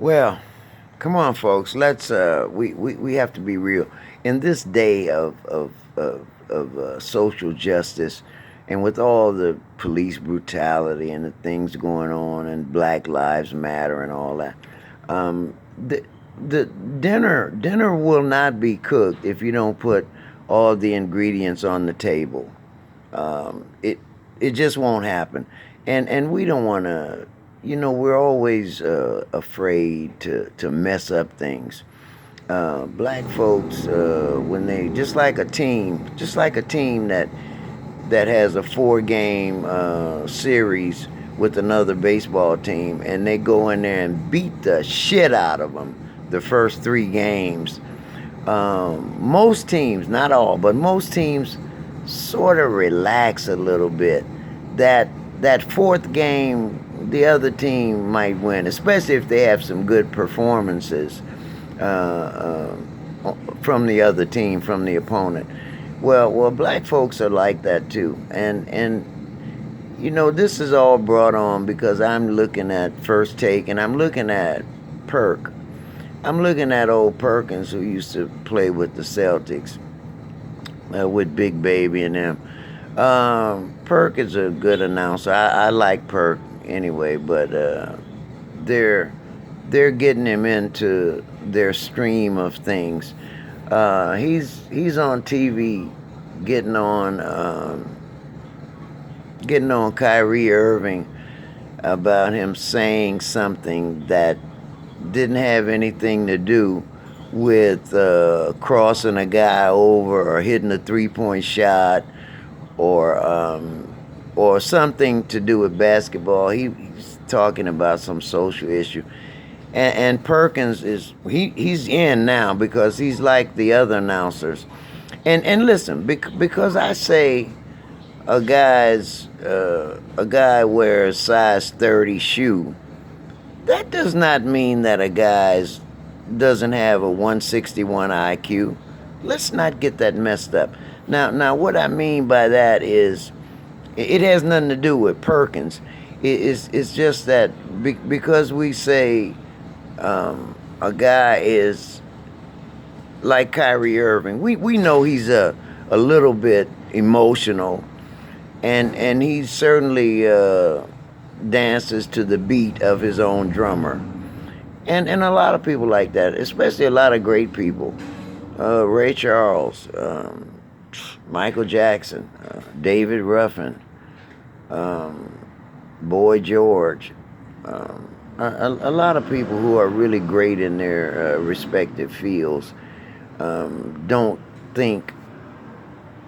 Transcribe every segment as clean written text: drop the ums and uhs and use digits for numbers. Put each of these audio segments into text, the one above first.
Well, come on, folks. Let's we have to be real. In this day of social justice, and with all the police brutality and the things going on, and Black Lives Matter and all that, um, the the dinner will not be cooked if you don't put all the ingredients on the table. It just won't happen, and we don't want to. We're always afraid to mess up things. Black folks, when they just like a team that has a four-game series with another baseball team, and they go in there and beat the shit out of them the first three games. Most teams, not all, but most teams sort of relax a little bit. That that fourth game, the other team might win, especially if they have some good performances from the other team, from the opponent. Well, black folks are like that too, and this is all brought on because I'm looking at First Take and I'm looking at Perk. I'm looking at old Perkins who used to play with the Celtics, with Big Baby and them. Perk is a good announcer. I like Perk anyway, but they're they're getting him into their stream of things. He's on TV getting on Kyrie Irving about him saying something that didn't have anything to do with crossing a guy over or hitting a 3-point shot or something to do with basketball. He's talking about some social issue, and Perkins he's in now because he's like the other announcers. And listen, because I say a guy wears size 30 shoe, that does not mean that a guy's doesn't have a 161 IQ. Let's not get that messed up. Now, what I mean by that is, it has nothing to do with Perkins. It's just that because we say a guy is like Kyrie Irving, we know he's a little bit emotional, and he certainly dances to the beat of his own drummer. And a lot of people like that, especially a lot of great people. Ray Charles, Michael Jackson, David Ruffin, um, Boy George, a lot of people who are really great in their respective fields don't think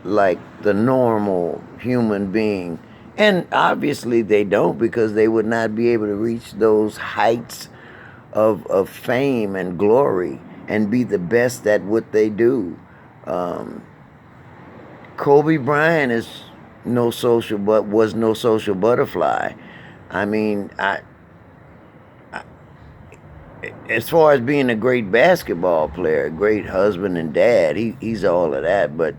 like the normal human being. And obviously they don't, because they would not be able to reach those heights of fame and glory and be the best at what they do. Um, Kobe Bryant is no social but was no social butterfly. I mean, as far as being a great basketball player, a great husband and dad, he's all of that. But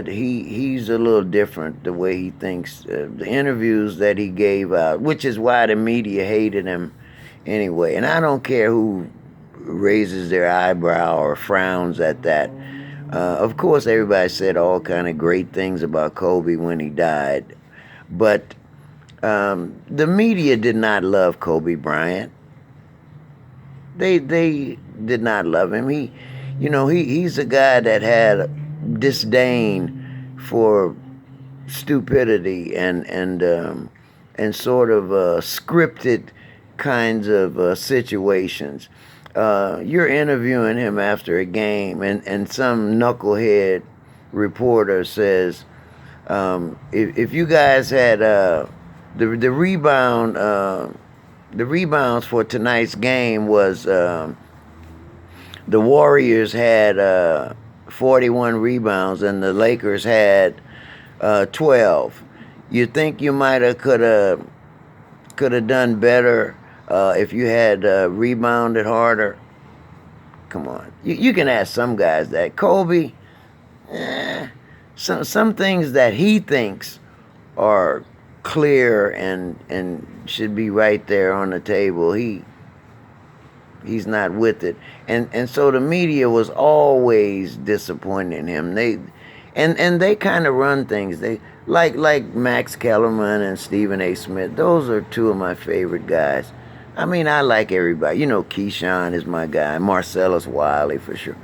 he's a little different the way he thinks. The interviews that he gave out, which is why the media hated him anyway. And I don't care who raises their eyebrow or frowns at that. Of course, everybody said all kind of great things about Kobe when he died, but the media did not love Kobe Bryant. They did not love him. He's a guy that had disdain for stupidity and sort of scripted kinds of situations. You're interviewing him after a game, and some knucklehead reporter says, if you guys had the rebound the rebounds for tonight's game was the Warriors had 41 rebounds and the Lakers had 12. You think you might have could have done better if you had rebounded harder? Come on, you can ask some guys that. Kobe, some things that he thinks are clear and should be right there on the table. He's not with it, and so the media was always disappointing him. And they kind of run things. They like Max Kellerman and Stephen A. Smith. Those are two of my favorite guys. I mean, I like everybody. You know, Keyshawn is my guy. Marcellus Wiley for sure.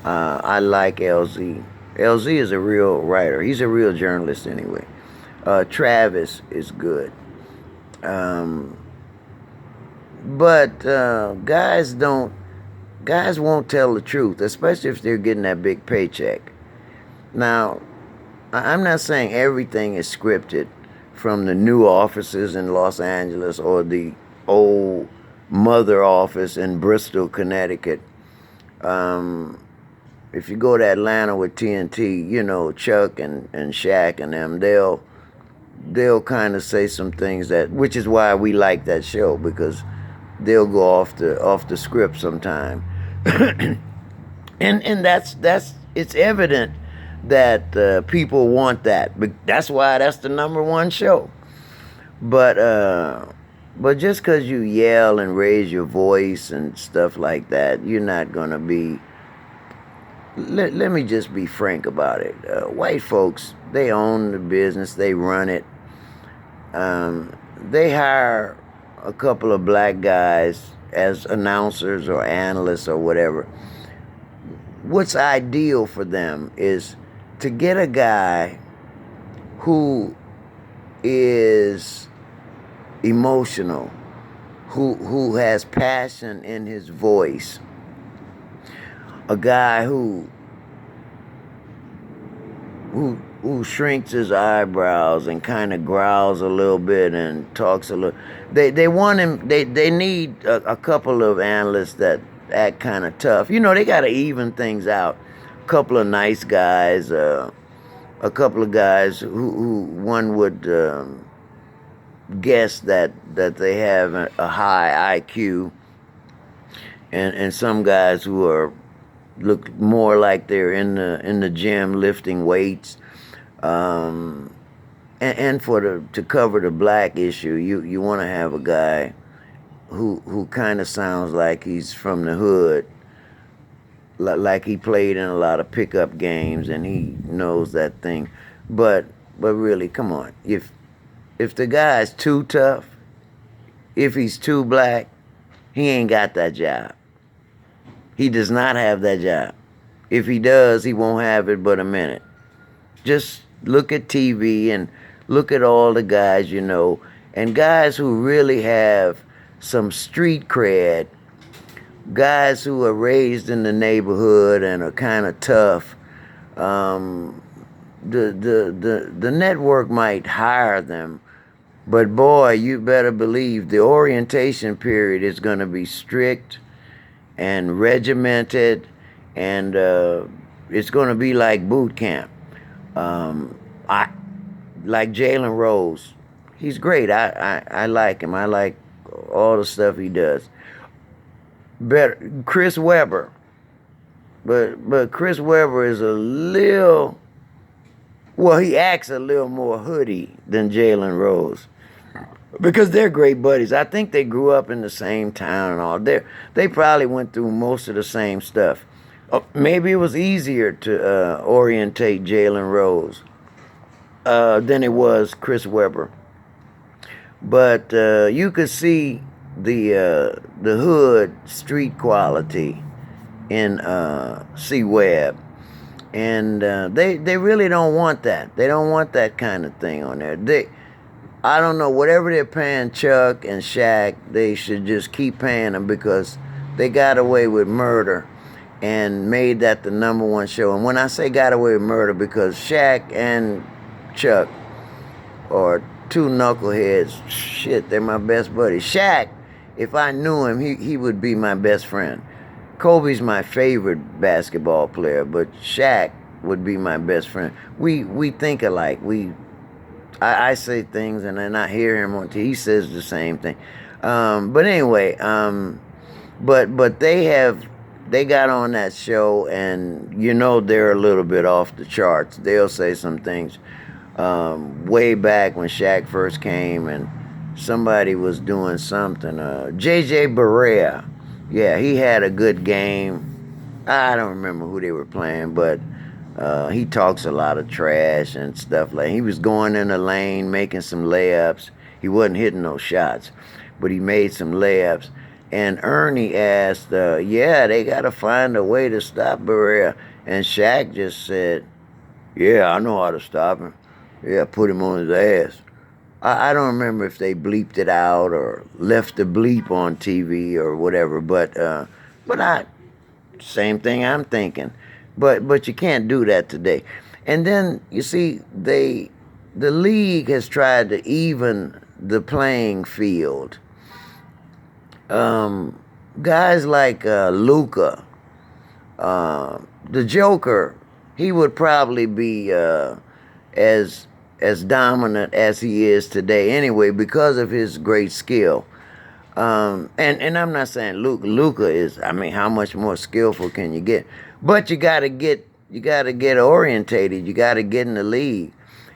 I like LZ. LZ is a real writer. He's a real journalist anyway. Travis is good. Um, but guys won't tell the truth, especially if they're getting that big paycheck. Now, I'm not saying everything is scripted from the new offices in Los Angeles or the old mother office in Bristol, Connecticut. Um, if you go to Atlanta with TNT, you know, Chuck and Shaq and them, they'll kind of say some things that, which is why we like that show, because they'll go off the script sometime. And that's it's evident that people want that. But that's why that's the number one show. But but just because you yell and raise your voice and stuff like that, you're not gonna be. Let me just be frank about it. White folks, they own the business, they run it. They hire a couple of black guys as announcers or analysts or whatever. What's ideal for them is to get a guy who is emotional, who has passion in his voice, a guy who shrinks his eyebrows and kind of growls a little bit and talks a little. They want him. They need a couple of analysts that act kind of tough. You know, they got to even things out. A couple of nice guys. A couple of guys who one would guess that they have a high IQ, and some guys who are look more like they're in the gym lifting weights. And to cover the black issue, you want to have a guy who kind of sounds like he's from the hood, like he played in a lot of pickup games and he knows that thing. But really, come on, if the guy's too tough, if he's too black, he ain't got that job. He does not have that job. If he does, he won't have it but a minute. Just look at TV and look at all the guys you know, and guys who really have some street cred, guys who are raised in the neighborhood and are kind of tough. The network might hire them, but boy, you better believe the orientation period is going to be strict and regimented, and it's going to be like boot camp. I like Jalen Rose. He's great. I like him. I like all the stuff he does. Better Chris Webber, but Chris Webber is a little. Well, he acts a little more hoodie than Jalen Rose, because they're great buddies. I think they grew up in the same town and all. They probably went through most of the same stuff. Maybe it was easier to orientate Jalen Rose than it was Chris Webber. But you could see the hood street quality in C. Webb. And they really don't want that. They don't want that kind of thing on there. I don't know, whatever they're paying Chuck and Shaq, they should just keep paying them, because they got away with murder and made that the number one show. And when I say got away with murder, because Shaq and Chuck are two knuckleheads. Shit, they're my best buddies. Shaq, if I knew him, he would be my best friend. Kobe's my favorite basketball player, but Shaq would be my best friend. We think alike. I say things and then I hear him on TV. He says the same thing. But anyway, but they got on that show, and you know they're a little bit off the charts. They'll say some things way back when Shaq first came, and somebody was doing something. JJ Barea. Yeah, he had a good game. I don't remember who they were playing, but he talks a lot of trash and stuff. Like he was going in the lane, making some layups. He wasn't hitting no shots, but he made some layups. And Ernie asked, "Yeah, they got to find a way to stop Barrera." And Shaq just said, "Yeah, I know how to stop him. Yeah, put him on his ass." I don't remember if they bleeped it out or left the bleep on TV or whatever, but I same thing I'm thinking. But you can't do that today. And then you see the league has tried to even the playing field. Um, Guys like Luca, the Joker, he would probably be as as dominant as he is today anyway because of his great skill. And I'm not saying Luca is. I mean, how much more skillful can you get? But you gotta get orientated. You gotta get in the league.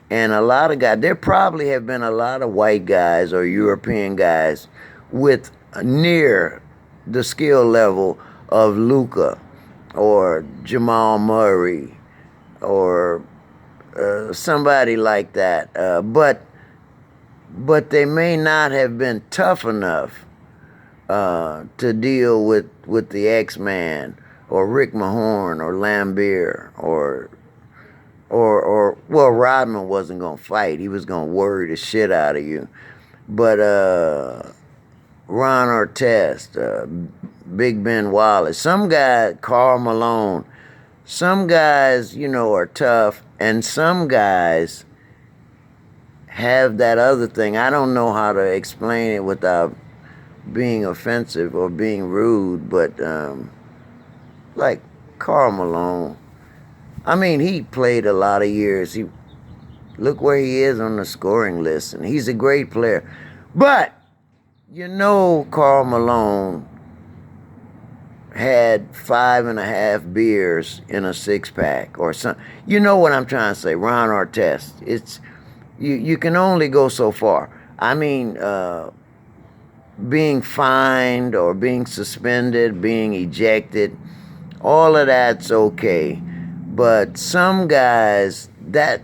And a lot of guys, there probably have been a lot of white guys or European guys with near the skill level of Luca or Jamal Murray or somebody like that. But they may not have been tough enough to deal with the X-Man or Rick Mahorn or Lambeer or well, Rodman wasn't gonna fight. He was gonna worry the shit out of you. But Ron Artest, Big Ben Wallace, some guys, Karl Malone, some guys, are tough, and some guys have that other thing. I don't know how to explain it without being offensive or being rude, but like Karl Malone. I mean, he played a lot of years. He look where he is on the scoring list, and he's a great player. But Karl Malone had 5.5 beers in a 6-pack or something. You know what I'm trying to say? Ron Artest. It's you can only go so far. I mean, being fined or being suspended, being ejected, all of that's okay. But some guys, that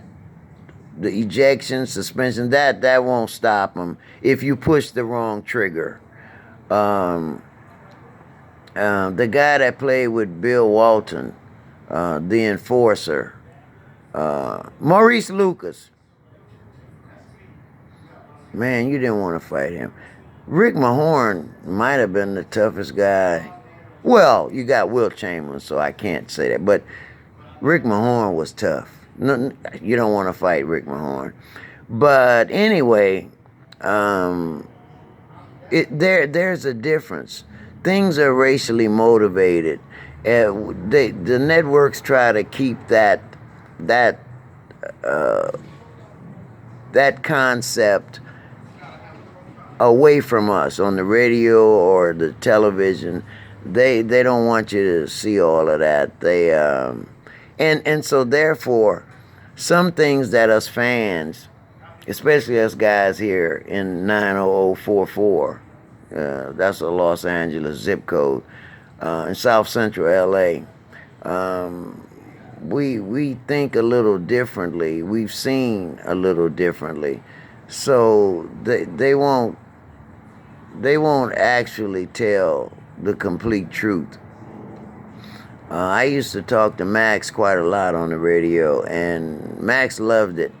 the ejection, suspension, that won't stop them if you push the wrong trigger. Um, the guy that played with Bill Walton, the enforcer, Maurice Lucas. Man, you didn't want to fight him. Rick Mahorn might have been the toughest guy. Well, you got Wilt Chamberlain, so I can't say that. But Rick Mahorn was tough. You don't want to fight Rick Mahorn. But anyway, there's a difference. Things are racially motivated. The networks try to keep that uh, that concept away from us on the radio or the television. They don't want you to see all of that. And so therefore, some things that us fans, especially us guys here in 90044, that's a Los Angeles zip code, in South Central LA. We think a little differently. We've seen a little differently, so they won't actually tell the complete truth. I used to talk to Max quite a lot on the radio, and Max loved it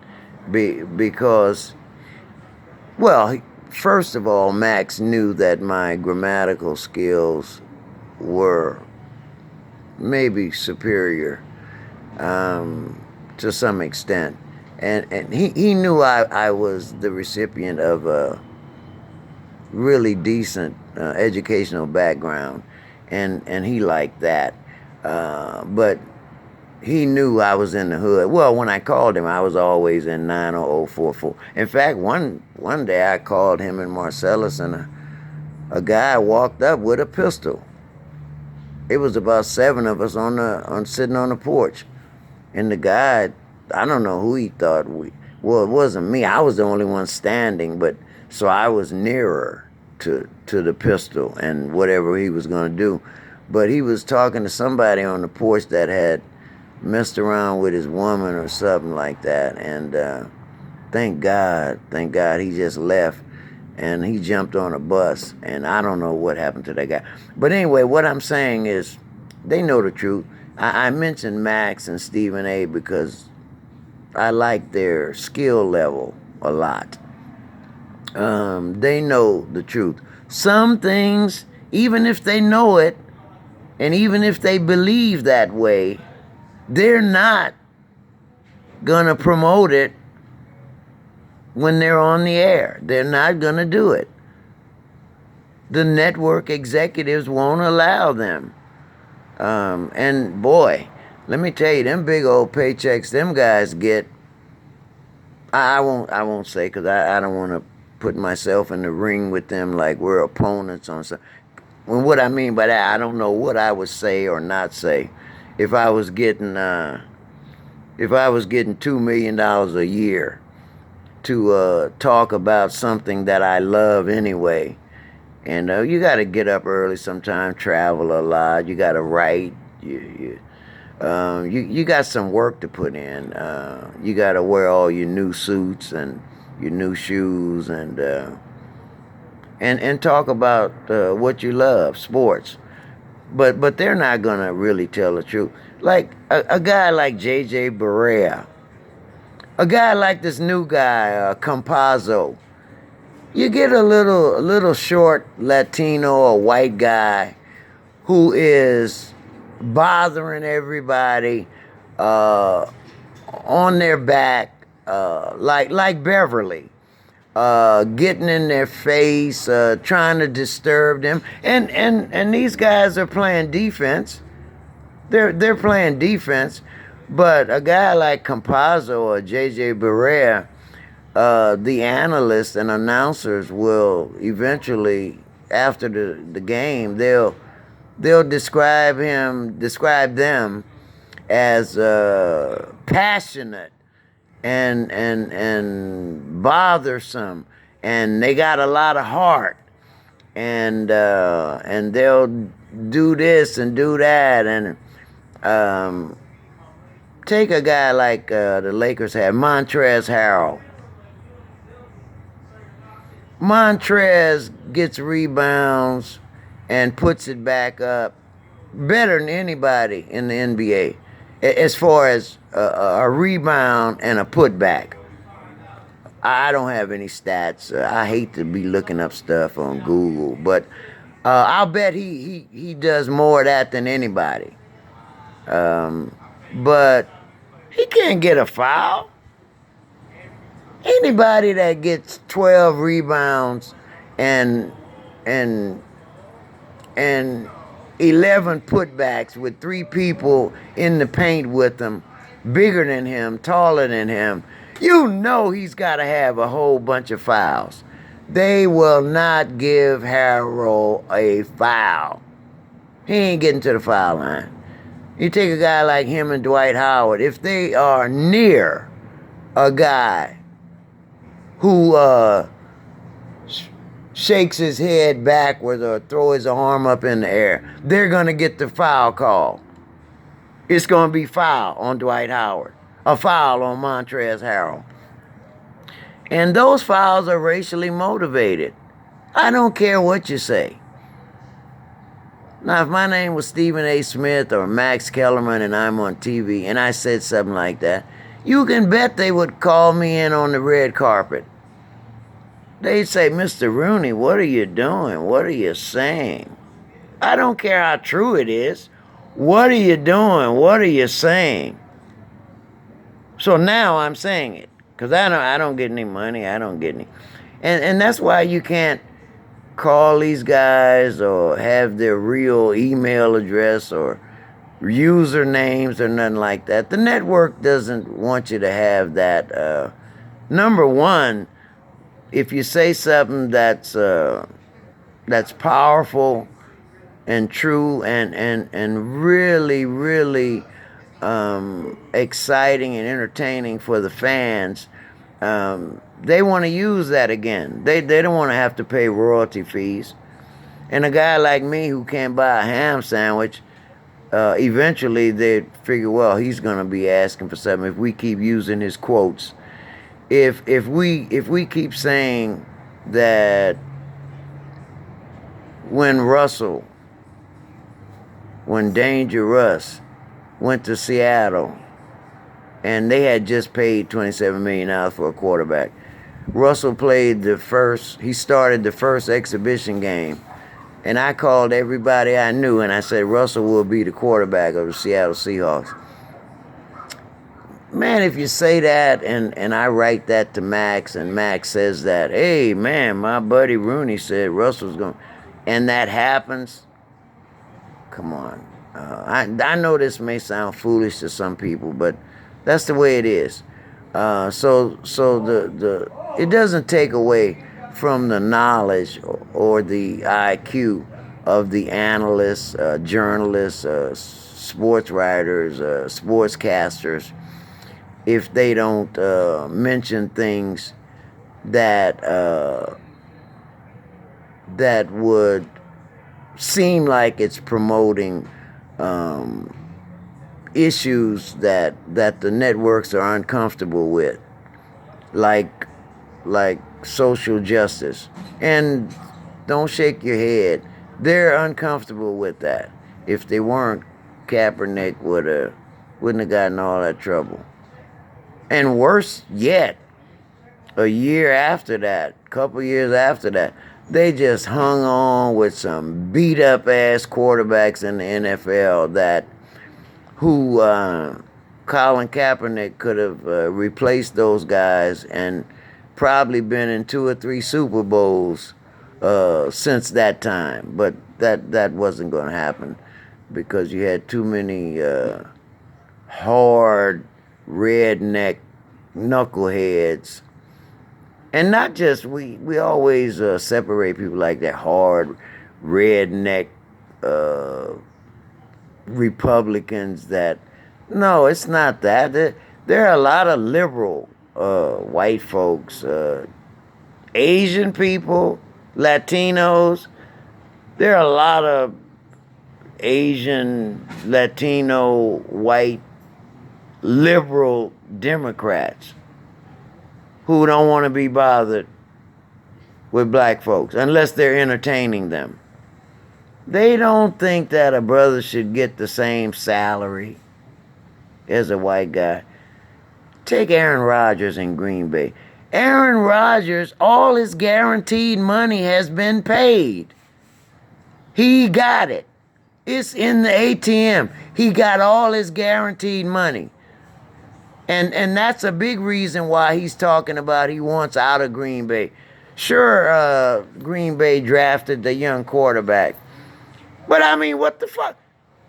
because, well, first of all, Max knew that my grammatical skills were maybe superior to some extent. And he knew I was the recipient of a really decent educational background, and he liked that. But he knew I was in the hood. Well, when I called him, I was always in 90044. In fact, one day I called him in Marcellus, and a guy walked up with a pistol. It was about 7 of us sitting on the porch, and the guy, I don't know who he thought well, it wasn't me. I was the only one standing, but so I was nearer to to the pistol and whatever he was going to do. But he was talking to somebody on the porch that had messed around with his woman or something like that. And thank God, he just left and he jumped on a bus. And I don't know what happened to that guy. But anyway, what I'm saying is they know the truth. I mentioned Max and Stephen A. because I like their skill level a lot. They know the truth. Some things, even if they know it, and even if they believe that way, they're not gonna promote it when they're on the air. They're not gonna do it. The network executives won't allow them. And boy, let me tell you, them big old paychecks them guys get. I won't say because I don't want to put myself in the ring with them like we're opponents on some. When what I mean by that, I don't know what I would say or not say if I was getting $2 million a year to talk about something that I love anyway. And you got to get up early sometimes, travel a lot. You got to write. You got some work to put in. You got to wear all your new suits and your new shoes and talk about what you love, sports. But they're not gonna really tell the truth. Like a guy like J.J. Barea, a guy like this new guy Campazzo. You get a little short Latino or white guy who is bothering everybody on their back, like Beverly, getting in their face, trying to disturb them, and these guys are playing defense. They're playing defense, but a guy like Campazzo or J.J. Barea, the analysts and announcers will eventually, after the game, they'll describe them as passionate and bothersome, and they got a lot of heart, and they'll do this and do that, and take a guy like the Lakers had, Montrezl Harrell. Montrez gets rebounds and puts it back up better than anybody in the NBA as far as a rebound and a putback. I don't have any stats. I hate to be looking up stuff on Google, but I'll bet he does more of that than anybody. But he can't get a foul. Anybody that gets 12 rebounds and and 11 putbacks with 3 people in the paint with him, bigger than him, taller than him, you know he's got to have a whole bunch of fouls. They will not give Harrell a foul. He ain't getting to the foul line. You take a guy like him and Dwight Howard, if they are near a guy who shakes his head backwards or throw his arm up in the air, they're going to get the foul call. It's going to be foul on Dwight Howard, a foul on Montrezl Harrell. And those fouls are racially motivated. I don't care what you say. Now, if my name was Stephen A. Smith or Max Kellerman and I'm on TV and I said something like that, you can bet they would call me in on the red carpet. They'd say, Mr. Rooney, what are you doing? What are you saying? I don't care how true it is. What are you doing? What are you saying? So now I'm saying it because I don't get any money. I don't get any. And that's why you can't call these guys or have their real email address or usernames or nothing like that. The network doesn't want you to have that. Number one, if you say something that's powerful and true and really exciting and entertaining for the fans, they want to use that again. They don't want to have to pay royalty fees. And a guy like me who can't buy a ham sandwich, eventually they'd figure, well, he's going to be asking for something if we keep using his quotes. If we keep saying that when Danger Russ went to Seattle and they had just paid $27 million for a quarterback. Russell he started the first exhibition game. And I called everybody I knew and I said, Russell will be the quarterback of the Seattle Seahawks. Man, if you say that and I write that to Max and Max says that, hey, man, my buddy Rooney said Russell's going to, and that happens, come on. I know this may sound foolish to some people, but that's the way it is. So it doesn't take away from the knowledge or the IQ of the analysts, journalists, sports writers, sportscasters, if they don't mention things that that would seem like it's promoting issues that the networks are uncomfortable with, like social justice. And don't shake your head. They're uncomfortable with that. If they weren't, Kaepernick wouldn't have gotten all that trouble. And worse yet, a year after that, couple years after that, they just hung on with some beat up ass quarterbacks in the NFL who Colin Kaepernick could have replaced those guys and probably been in 2 or 3 Super Bowls since that time. But that wasn't going to happen because you had too many hard redneck knuckleheads. And not just, we always separate people like that, hard redneck Republicans that, no, it's not that. There are a lot of liberal white folks, Asian people, Latinos. There are a lot of Asian, Latino, white, liberal Democrats who don't want to be bothered with black folks unless they're entertaining them. They don't think that a brother should get the same salary as a white guy. Take Aaron Rodgers in Green Bay. Aaron Rodgers, all his guaranteed money has been paid. He got it. It's in the ATM. He got all his guaranteed money. And that's a big reason why he's talking about he wants out of Green Bay. Sure, Green Bay drafted the young quarterback. But I mean, what the fuck?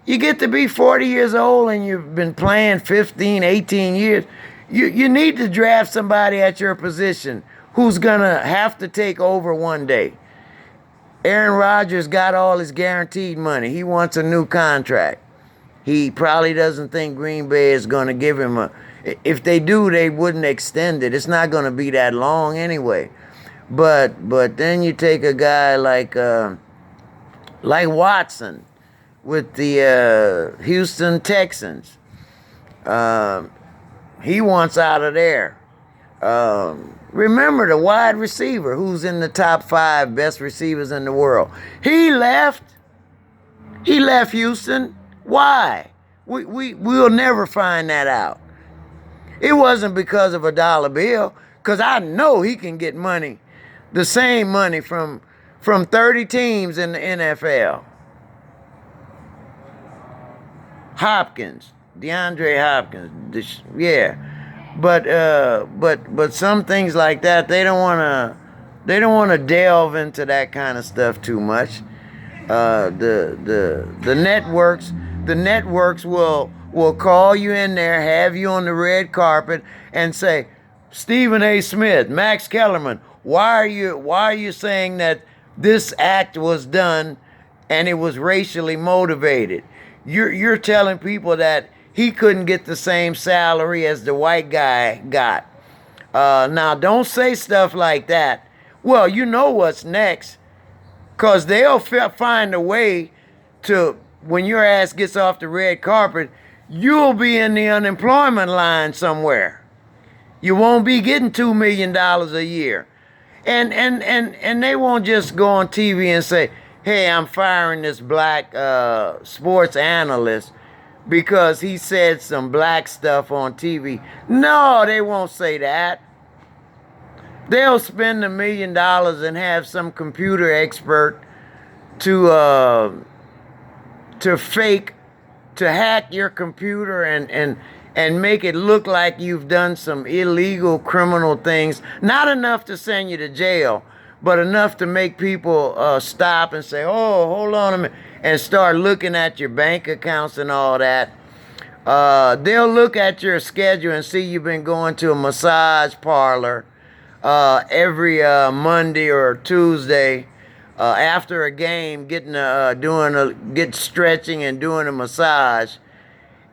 You get to be 40 years old and you've been playing 15, 18 years. You need to draft somebody at your position who's going to have to take over one day. Aaron Rodgers got all his guaranteed money. He wants a new contract. He probably doesn't think Green Bay is going to give him a... If they do, they wouldn't extend it. It's not going to be that long anyway. But then you take a guy like Watson with the Houston Texans. He wants out of there. Remember the wide receiver who's in the top 5 best receivers in the world. He left. He left Houston. Why? We'll never find that out. It wasn't because of a dollar bill, because I know he can get money, the same money from 30 teams in the NFL. DeAndre Hopkins, yeah. But some things like that, they don't want to delve into that kind of stuff too much. The networks will call you in there, have you on the red carpet, and say, Stephen A. Smith, Max Kellerman, why are you saying that this act was done and it was racially motivated? You're telling people that he couldn't get the same salary as the white guy got. Now, don't say stuff like that. Well, you know what's next. Because they'll find a way to, when your ass gets off the red carpet, you'll be in the unemployment line somewhere. You won't be getting $2 million a year. And they won't just go on TV and say, hey, I'm firing this black sports analyst because he said some black stuff on TV. No, they won't say that. They'll spend $1 million and have some computer expert to hack your computer and make it look like you've done some illegal criminal things. Not enough to send you to jail, but enough to make people stop and say, oh, hold on a minute, and start looking at your bank accounts and all that. They'll look at your schedule and see you've been going to a massage parlor every Monday or Tuesday after a game, get stretching and doing a massage.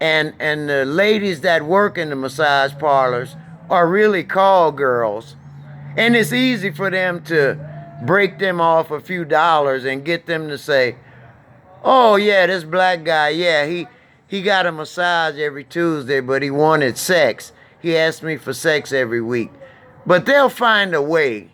And the ladies that work in the massage parlors are really call girls. And it's easy for them to break them off a few dollars and get them to say, oh yeah, this black guy, yeah, he got a massage every Tuesday, but he wanted sex. He asked me for sex every week. But they'll find a way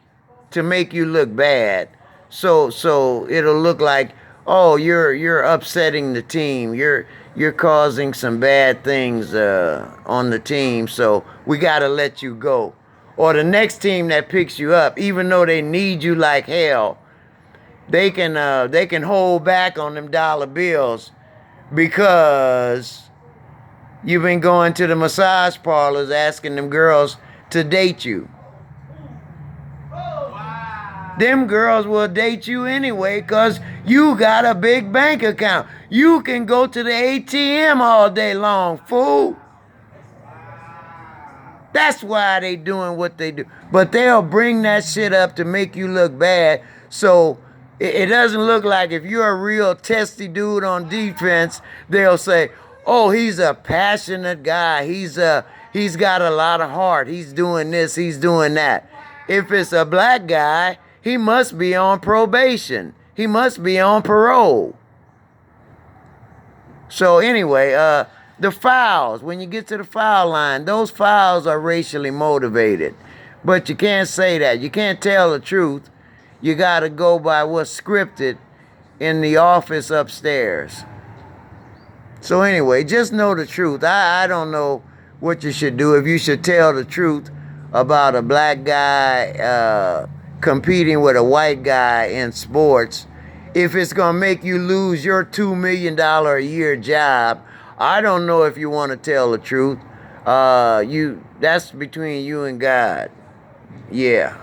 to make you look bad. So it'll look like, oh, you're upsetting the team. You're causing some bad things on the team, so we gotta let you go. Or the next team that picks you up, even though they need you like hell, they can hold back on them dollar bills because you've been going to the massage parlors asking them girls to date you. Them girls will date you anyway because you got a big bank account. You can go to the ATM all day long, fool. That's why they doing what they do. But they'll bring that shit up to make you look bad. So it doesn't look like if you're a real testy dude on defense, they'll say, oh, he's a passionate guy. He's got a lot of heart. He's doing this, he's doing that. If it's a black guy, he must be on probation. He must be on parole. So anyway, the fouls, when you get to the foul line, those fouls are racially motivated. But you can't say that. You can't tell the truth. You got to go by what's scripted in the office upstairs. So anyway, just know the truth. I don't know what you should do. If you should tell the truth about a black guy competing with a white guy in sports, if it's going to make you lose your $2 million a year job, I don't know if you want to tell the truth. That's between you and God. Yeah.